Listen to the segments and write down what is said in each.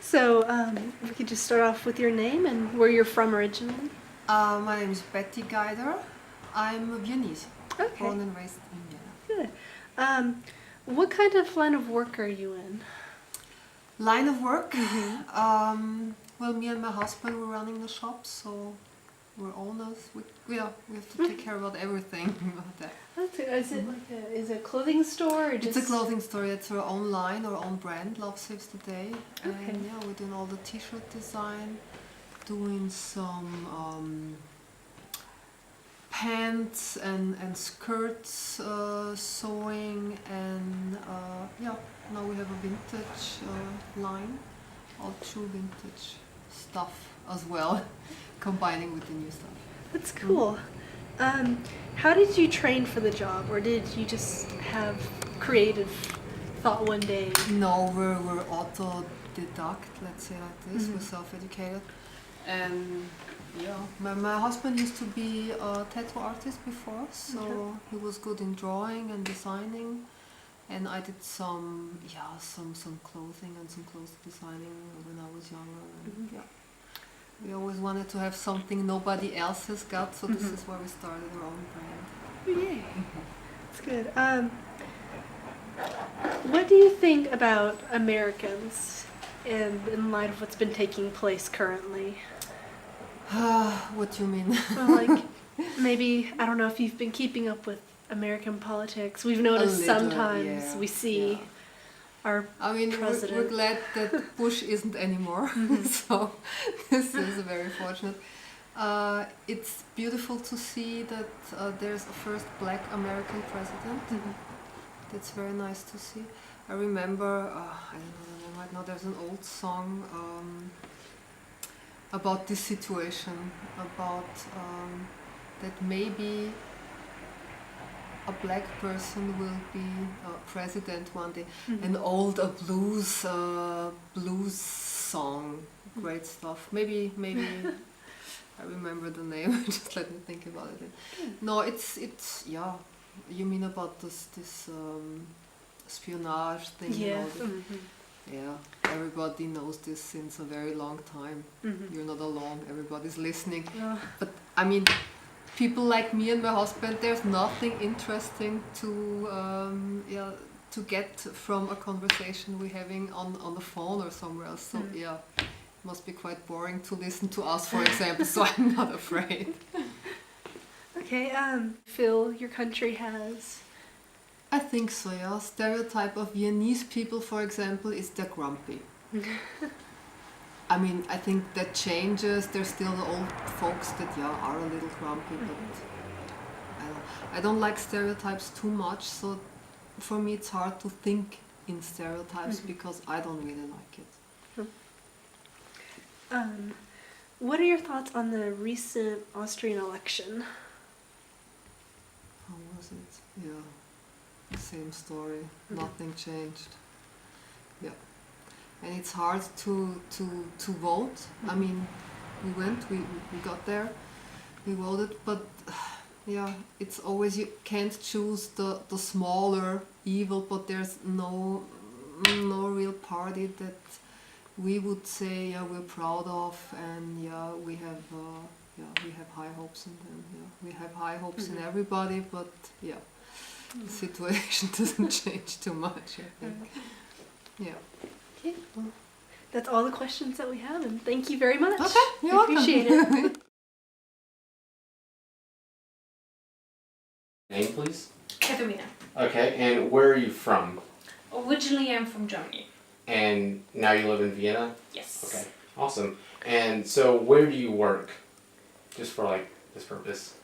So, we could just start off with your name and where you're from originally. My name is Betty Geider. I'm Viennese, Okay, born and raised in Vienna. good. What kind of line of work are you in? Line of work? Well, me and my husband were running the shop, so we're owners. We have to take care about everything about that. Is it like is it a clothing store or just? It's a clothing store. It's our own line, our own brand, Love Saves the Day. Okay. And yeah, we're doing all the t-shirt design, doing some pants and skirts sewing, and yeah, now we have a vintage line, all true vintage stuff as well, combining with the new stuff. That's cool. How did you train for the job, or did you just have creative thought one day? No, we're autodidact, let's say like this. We're self-educated, and yeah, my husband used to be a tattoo artist before, so he was good in drawing and designing, and I did some clothing and some clothes designing when I was younger. And yeah, we always wanted to have something nobody else has got, so this is why we started our own brand. Yay, that's good. What do you think about Americans in light of what's been taking place currently? What do you mean? Well, like, maybe, I don't know if you've been keeping up with American politics. We've noticed little, sometimes yeah, we see our I mean, president. we're glad that Bush isn't anymore, so this is very fortunate. It's beautiful to see that there's a first black American president. That's very nice to see. I remember, I don't know the name right now, there's an old song about this situation, about that maybe a black person will be president one day. An old blues song, great stuff. Maybe I remember the name. Just let me think about it. No, it's yeah. You mean about this espionage thing? Yeah. And all that? Yeah, everybody knows this since a very long time. You're not alone, everybody's listening. But I mean, people like me and my husband, there's nothing interesting to get from a conversation we're having on the phone or somewhere else. So yeah, it must be quite boring to listen to us, for example, so I'm not afraid. Okay, feel your country has? I think so, yeah. Stereotype of Viennese people, for example, is they're grumpy. I mean, I think that changes. There's still the old folks that, yeah, are a little grumpy, but I don't like stereotypes too much, so for me it's hard to think in stereotypes because I don't really like it. What are your thoughts on the recent Austrian election? How was it? Yeah. Same story, nothing changed. Yeah, and it's hard to vote. I mean, we got there, we voted, but yeah, it's always you can't choose the smaller evil, but there's no real party that we would say we're proud of, and we have high hopes in them. Yeah, we have high hopes in everybody, but yeah. The situation doesn't change too much, I think. Yeah. Okay, well, that's all the questions that we have, and thank you very much. Okay, you're welcome. Appreciate it. Name, please. Katerina. Okay, and where are you from? Originally, I'm from Germany. And now you live in Vienna? Yes. Okay, awesome. And so where do you work? Just for like this purpose.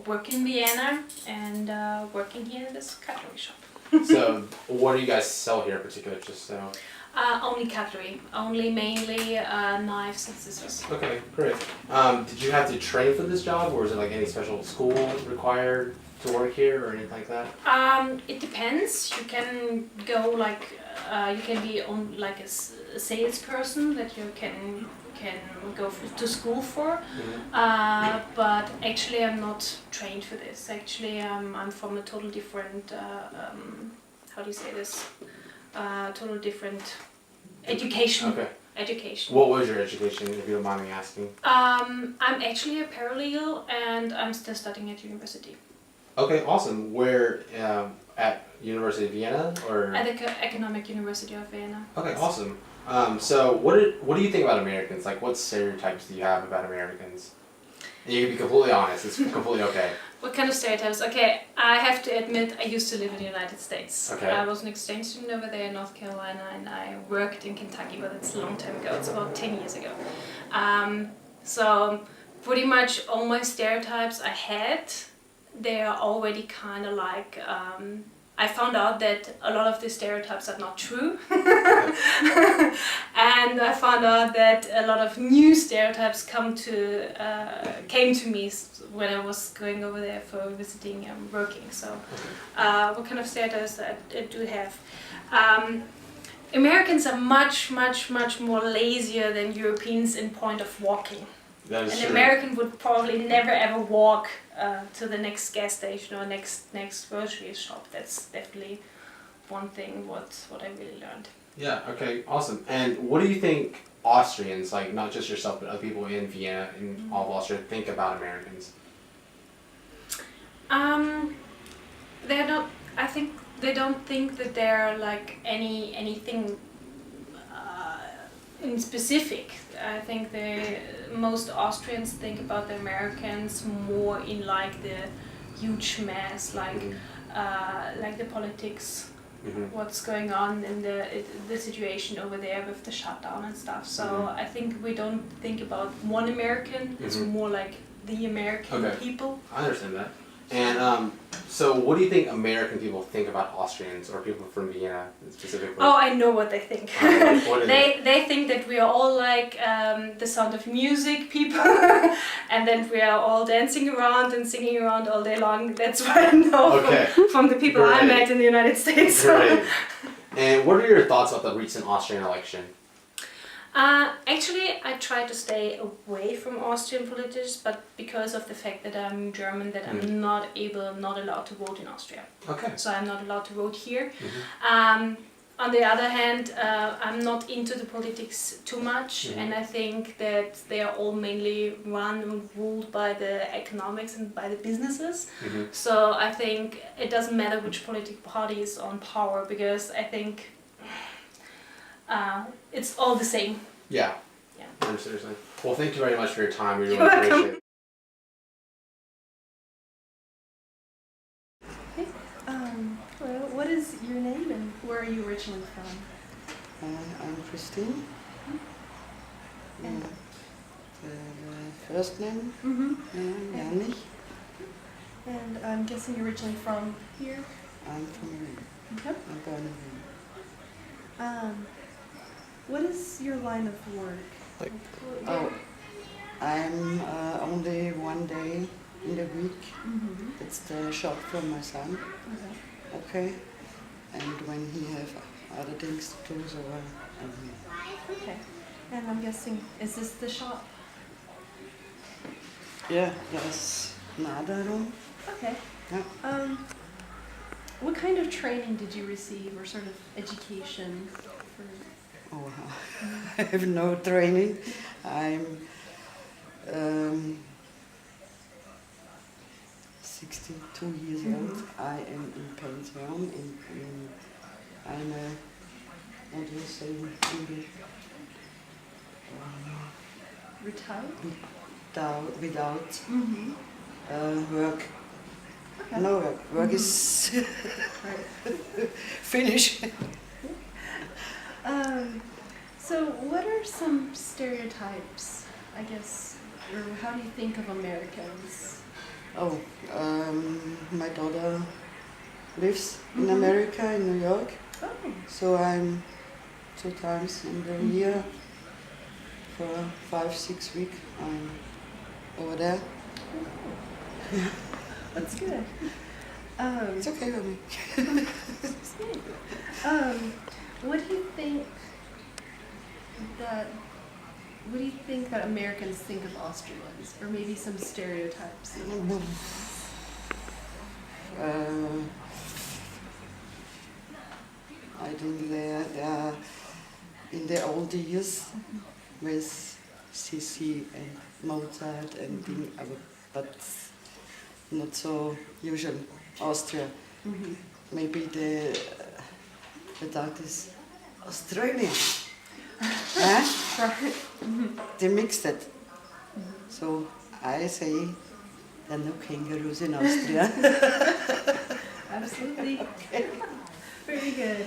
Work in Vienna and working here in this cutlery shop. So what do you guys sell here in particular, just so? Only cutlery, only mainly knives and scissors. Okay, great. Did you have to train for this job, or is it like any special school required to work here or anything like that? It depends. You can go like, you can be on like a salesperson that you can go to school for, but actually I'm not trained for this. Actually, I'm from a total different, how do you say this? Total different Education. Okay. Education. What was your education, if you don't mind me asking? I'm actually a paralegal and I'm still studying at university. Okay, awesome. Where, at University of Vienna, or? At the Economic University of Vienna. Okay, awesome. So what do you think about Americans? Like, what stereotypes do you have about Americans? And you can be completely honest. It's completely okay. What kind of stereotypes? Okay, I have to admit I used to live in the United States. Okay. I was an exchange student over there in North Carolina and I worked in Kentucky, but it's a long time ago. It's about 10 years ago. So pretty much all my stereotypes I had, they are already kind of like, I found out that a lot of the stereotypes are not true. And I found out that a lot of new stereotypes came to me when I was going over there for visiting and working. So what kind of stereotypes I do have? Americans are much more lazier than Europeans in point of walking. That is An true. American would probably never ever walk to the next gas station or next grocery shop. That's definitely one thing what I really learned. Yeah, okay, awesome. And what do you think Austrians, like not just yourself, but other people in Vienna and all of Austria, think about Americans? They're not. I think they don't think that they're like anything in specific. I think most Austrians think about the Americans more in like the huge mass, like the politics. Mm-hmm. What's going on in the situation over there with the shutdown and stuff. So I think we don't think about one American. It's more like the American people. I understand that. And so what do you think American people think about Austrians or people from Vienna specifically? Oh, I know what they think. What is they think that we are all like the Sound of Music people, and that we are all dancing around and singing around all day long. That's what I know from the people I met in the United States. Great. And what are your thoughts about the recent Austrian election? Actually, I try to stay away from Austrian politics, but because of the fact that I'm German, that I'm not allowed to vote in Austria. Okay. So I'm not allowed to vote here. On the other hand, I'm not into the politics too much, and I think that they are all mainly run and ruled by the economics and by the businesses. So I think it doesn't matter which political party is on power, because I think it's all the same. Yeah. Yeah. Seriously. Well, thank you very much for your time. We really You're welcome. appreciate it. Well, what is your name and where are you originally from? I'm Christine. And First name, Janich. And I'm guessing you're originally from here? I'm from Vienna. Yep. I'm born in Vienna. What is your line of work? Oh, I'm only 1 day in the week. It's the shop for my son. Okay. And when he have other things to do, so I'm here. Okay. And I'm guessing, is this the shop? Yeah, there's another room. Okay. Yeah. What kind of training did you receive, or sort of education for? Oh, I have no training. I'm 62 years old. I am in pension. I'm a, what do you say in English? Retired? Without work. Okay. No work. Work is finished. So what are some stereotypes, I guess, or how do you think of Americans? Oh, my daughter lives in America, in New York. Oh. So I'm 2 times in the year for 5-6 weeks. I'm over there. That's good. It's okay with me. What do you think that Americans think of Austrians, or maybe some stereotypes? I think they are in the old years with Sissi and Mozart and thing, but not so usual. Austria. Maybe the dog is Australian. Huh? They mixed it. So I say there are no kangaroos in Austria. Absolutely. Very good.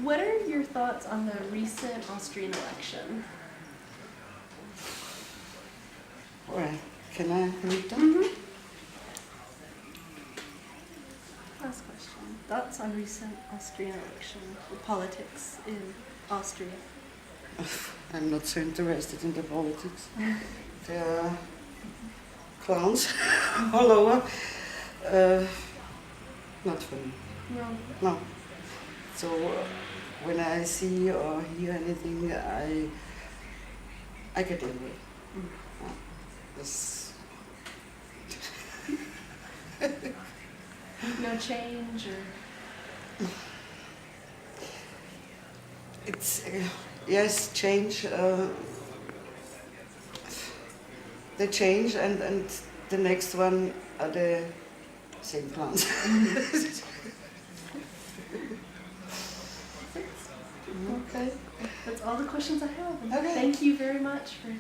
What are your thoughts on the recent Austrian election? Alright, can I read them? Last question. Thoughts on recent Austrian election, the politics in Austria? I'm not so interested in the politics. There are clowns all over. Not for me. No. No. So when I see or hear anything, I get angry. This No change or it's yes, change. The change and the next one are the same plants. Okay. that's all the questions I have. Okay. Thank you very much for